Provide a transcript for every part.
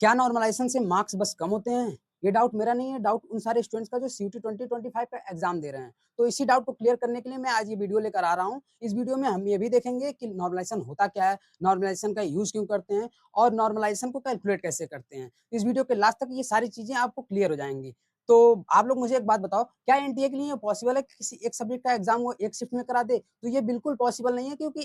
क्या नॉर्मलाइजेशन से मार्क्स बस कम होते हैं? ये डाउट मेरा नहीं है, डाउट उन सारे स्टूडेंट्स का जो सीयूटी 2025 का एग्जाम दे रहे हैं। तो इसी डाउट को क्लियर करने के लिए मैं आज ये वीडियो लेकर आ रहा हूँ। इस वीडियो में हम ये भी देखेंगे कि नॉर्मलाइजेशन होता क्या है, नॉर्मलाइजेशन का यूज क्यों करते हैं और नॉर्मलाइजेशन को कैलकुलेट कैसे करते हैं। इस वीडियो के लास्ट तक ये सारी चीजें आपको क्लियर हो जाएंगी। तो आप लोग मुझे एक बात बताओ, क्या एनटीए के लिए पॉसिबल है कि किसी एक सब्जेक्ट का एग्जाम वो एक शिफ्ट में करा दे? तो ये बिल्कुल पॉसिबल नहीं है, क्योंकि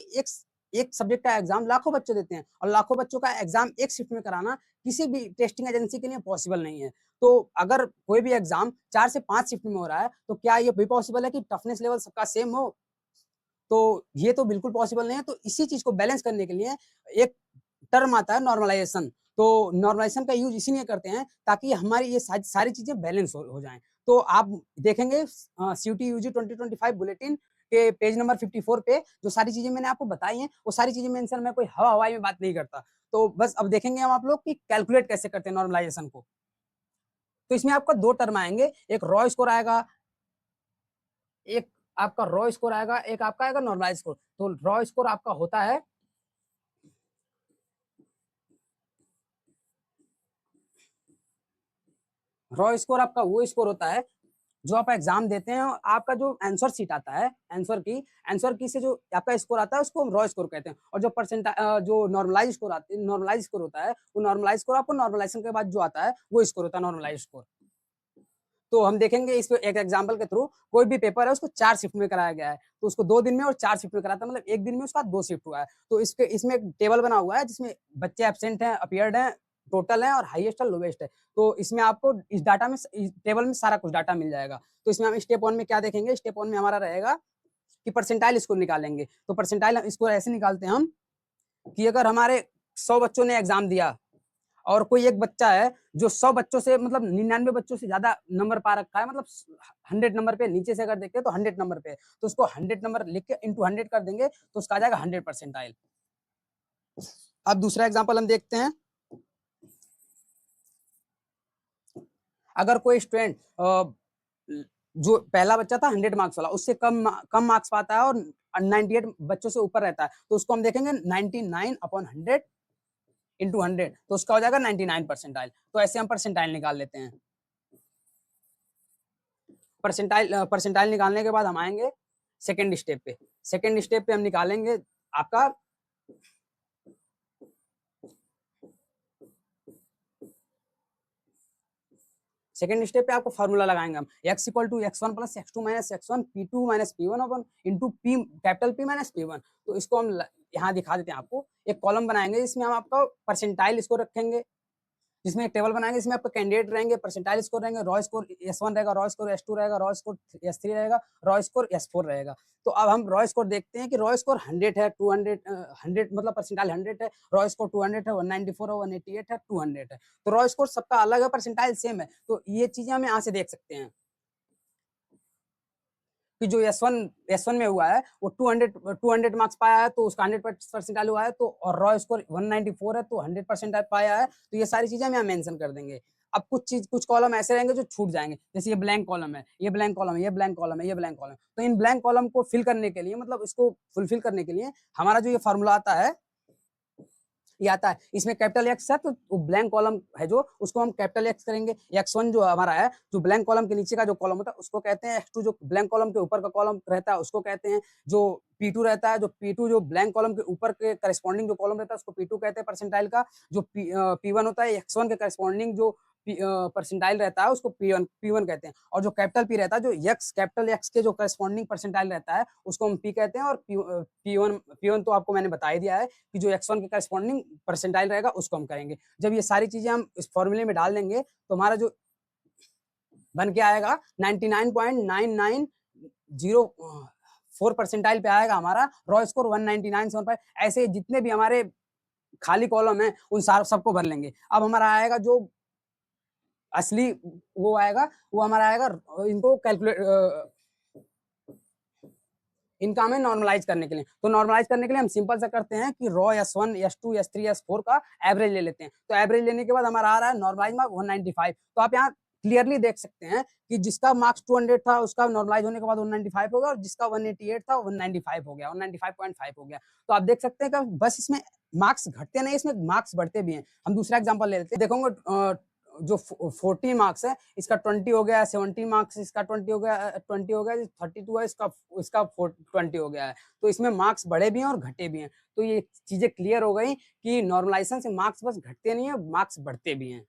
एक सब्जेक्ट का एग्जाम लाखों बच्चे देते हैं और लाखों बच्चों का एग्जाम एक शिफ्ट में कराना किसी भी टेस्टिंग एजेंसी के लिए पॉसिबल नहीं है। तो अगर कोई भी एग्जाम 4 से 5 शिफ्ट में हो रहा है, तो क्या ये भी पॉसिबल है कि टफनेस लेवल सबका सेम हो? तो ये तो बिल्कुल पॉसिबल नहीं है। तो इसी चीज को बैलेंस करने के लिए एक टर्म आता है नॉर्मलाइजेशन। तो नॉर्मलाइजेशन का यूज इसीलिए करते हैं ताकि हमारी ये सारी चीजें बैलेंस हो जाएं। तो आप देखेंगे सीयूटी यूजी 2025 बुलेटिन के पेज नंबर 54 पे जो सारी चीजें मैंने आपको बताई हैं, वो सारी चीजें मेंशन, मैं कोई हवा हवाई में बात नहीं करता। तो बस अब देखेंगे हम आप लोग कि कैलकुलेट कैसे करते हैं नॉर्मलाइजेशन को। तो इसमें आपका दो टर्म आएंगे, एक रॉ स्कोर आएगा, एक आपका रॉ स्कोर आएगा, एक आपका आएगा नॉर्मलाइज स्कोर। तो रॉ स्कोर आपका होता है, रॉ स्कोर आपका वो स्कोर होता है जो आप एग्जाम देते हैं और आपका जो आंसर शीट आता है, आंसर की से जो आपका स्कोर आता है उसको हम रॉ स्कोर कहते हैं। और जो परसेंट जो नॉर्मलाइज स्कोर आते हैं, नॉर्मलाइज स्कोर होता है, वो नॉर्मलाइज स्कोर आपको नॉर्मलाइजेशन के बाद जो आता है वो स्कोर होता है नॉर्मलाइज स्कोर। तो हम देखेंगे इस एक एग्जांपल के थ्रू, कोई भी पेपर है उसको 4 शिफ्ट में कराया गया है, तो उसको 2 दिन में और 4 शिफ्ट में कराता है, मतलब एक दिन में उसका 2 शिफ्ट हुआ है। तो इसमें एक टेबल बना हुआ है जिसमें बच्चे एब्सेंट हैं, अपीयर्ड हैं, टोटल है और हाईएस्ट और लोवेस्ट है। तो इसमें आपको इस डाटा में, इस टेबल में सारा कुछ डाटा मिल जाएगा। तो इसमें हम स्टेप 1 में क्या देखेंगे, स्टेप 1 में हमारा रहेगा कि परसेंटाइल स्कोर निकालेंगे। तो परसेंटाइल स्कोर ऐसे निकालते हैं हम कि अगर हमारे 100 बच्चों ने एग्जाम दिया और कोई एक बच्चा है जो 100 बच्चों से, मतलब 99 बच्चों से ज्यादा नंबर पा रखा है, मतलब 100 नंबर पे, नीचे से अगर देखें तो 100 नंबर पे, तो उसको 100 नंबर लिख के इंटू 100 कर देंगे तो उसका आ जाएगा 100 परसेंटाइल। अब दूसरा एग्जांपल हम देखते हैं। अगर कोई स्टूडेंट जो पहला बच्चा था 100 मार्क्स वाला, उससे कम मार्क्स पाता है और 98 बच्चों से ऊपर रहता है, तो उसको हम देखेंगे 99 अपॉन 100 इंटू 100, तो उसका हो जाएगा 99 परसेंटाइल। तो ऐसे हम परसेंटाइल निकाल लेते हैं। परसेंटाइल निकालने के बाद हम आएंगे सेकेंड स्टेप पे। सेकेंड स्टेप पे हम निकालेंगे आपका सेकेंड स्टेप पे आपको फॉर्मूला लगाएंगे हम, x equal to x1 plus x2 minus x1 p2 minus p1 upon into p capital P minus p1। तो इसको हम यहाँ दिखा देते हैं आपको, एक कॉलम बनाएंगे जिसमें हम आपका परसेंटाइल इसको रखेंगे, जिसमें एक टेबल बनाएंगे जिसमें आपके कैंडिडेट रहेंगे, परसेंटाइल स्कोर रहेंगे, रॉ स्कोर S1 रहेगा, रॉ स्कोर S2 रहेगा, रॉ स्कोर S3 रहेगा, रॉ स्कोर S4 रहेगा। तो अब हम रॉ स्कोर देखते हैं कि रॉ स्कोर 100 है, 200, 100 मतलब परसेंटाइल 100 है, रॉ स्कोर 200 है, 194 है, 188 है, 200 है। तो रॉ स्कोर सबका अलग है, परसेंटाइल सेम है। तो ये चीजें हम यहाँ से देख सकते हैं कि जो S1 में हुआ है वो 200 मार्क्स पाया है, तो उसका 100 परसेंटाइल हुआ है। तो और रॉ स्कोर 194 है, तो 100 परसेंटाइल पाया है। तो ये सारी चीजें हम यहाँ मेंशन कर देंगे। अब कुछ कॉलम ऐसे रहेंगे जो छूट जाएंगे, जैसे ये ब्लैंक कॉलम है, ये ब्लैंक कॉलम है, ये ब्लैंक कॉलम है, ये ब्लैंक कॉलम है। तो इन ब्लैंक कॉलम को फिल करने के लिए, मतलब इसको फुलफिल करने के लिए हमारा जो ये फॉर्मूला आता है, ये आता है, इसमें कैपिटल एक्स है तो ब्लैंक कॉलम है जो, उसको हम कैपिटल एक्स करेंगे। x1 जो हमारा है, जो ब्लैंक कॉलम के नीचे का जो कॉलम होता है उसको कहते हैं x2, जो ब्लैंक कॉलम के ऊपर का कॉलम रहता है उसको कहते हैं जो p2 रहता है, जो p2 जो ब्लैंक कॉलम के ऊपर के करस्पॉन्डिंग जो कॉलम रहता है उसको p2 कहते हैं परसेंटाइल का। जो p1 होता है x1 के करस्पॉन्डिंग जो परसेंटाइल रहता है उसको P1 कहते हैं। और जो कैपिटल P रहता है, जो कैपिटल X के जो करस्पॉन्डिंग परसेंटाइल रहता है उसको हम P कहते हैं। और P1 तो आपको मैंने बता ही दिया है कि जो x1 के करस्पॉन्डिंग परसेंटाइल रहेगा उसको हम करेंगे। जब ये सारी चीजें हम इस फॉर्मूले में डाल देंगे तो हमारा जो बन के आएगा 99.9904 परसेंटाइल पे आएगा हमारा रॉ स्कोर 199.75। ऐसे जितने भी हमारे खाली कॉलम है उन सबको भर लेंगे। अब हमारा आएगा जो असली वो आएगा, वो हमारा आएगा इनको कैलकुलेट, इनका हमें नॉर्मलाइज करने के लिए। तो नॉर्मलाइज करने के लिए हम सिंपल सा करते हैं कि raw S1 S2 S3 S4 का एवरेज ले लेते हैं। तो एवरेज लेने के बाद हमारा आ रहा है नॉर्मलाइज मार्क 195। तो आप यहाँ क्लियरली देख सकते हैं कि जिसका मार्क्स 200 था उसका नॉर्मलाइज होने के बाद 195 हो गया और जिसका 188 था 195 हो गया, 195.5 हो गया। तो आप देख सकते हैं कि बस इसमें मार्क्स घटते नहीं, इसमें मार्क्स बढ़ते भी हैं। हम दूसरा एग्जांपल ले लेते हैं, देखोगे जो 40 मार्क्स है इसका 20 हो गया, 70 मार्क्स इसका 20 हो गया, 20 हो गया, 32 है इसका 20 हो गया है। तो इसमें मार्क्स बढ़े भी हैं और घटे भी हैं। तो ये चीजें क्लियर हो गई कि नॉर्मलाइजेशन से मार्क्स बस घटते नहीं है, मार्क्स बढ़ते भी हैं।